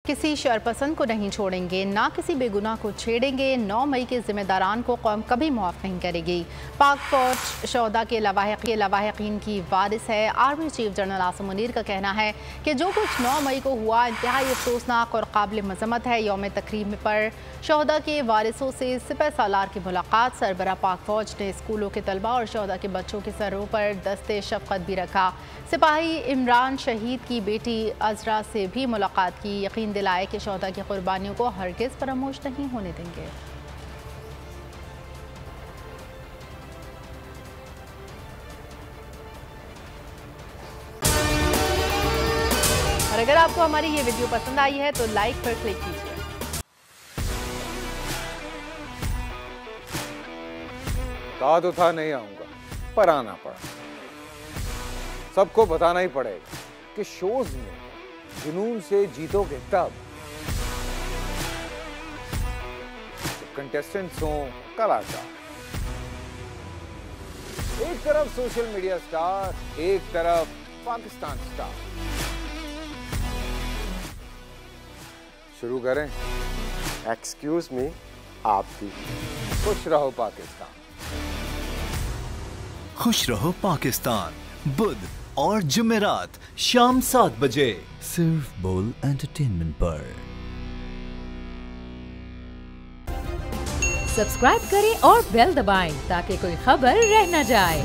किसी शरपसंद को नहीं छोड़ेंगे, ना किसी बेगुनाह को छेड़ेंगे। 9 मई के जिम्मेदारान को कौम कभी माफ़ नहीं करेगी। पाक फौज शोहदा के लवाहिकीन की वारिस है। Army chief general Asim Munir का कहना है कि जो कुछ 9 मई को हुआ इंतहाई अफसोसनाक और काबिल मजम्मत है। यौम तकरीम पर शोहदा के वारिसों से सिपह सालार की मुलाकात। सरबरा पाक फौज ने स्कूलों के तलबा और शोहदा के बच्चों के सरों पर दस्ते शफकत भी रखा। सिपाही इमरान शहीद की बेटी अजरा से भी मुलाकात की। यकीन दिलाए कि शोहदा की कुर्बानियों को हरगिज़ फरामोश नहीं होने देंगे। और अगर आपको हमारी ये वीडियो पसंद आई है तो लाइक पर क्लिक कीजिए। कहा तो था नहीं आऊंगा, पर आना पड़ा। सबको बताना ही पड़ेगा कि शोज में जुनून से जीतोगे तब कंटेस्टेंट्स हों कलाकार। एक तरफ सोशल मीडिया स्टार, एक तरफ पाकिस्तान स्टार। शुरू करें? एक्सक्यूज मी, आप भी। खुश रहो पाकिस्तान। खुश रहो पाकिस्तान बुध और जुमेरात शाम 7 बजे सिर्फ बोल एंटरटेनमेंट पर। सब्सक्राइब करें और बेल दबाएं ताकि कोई खबर रह न जाए।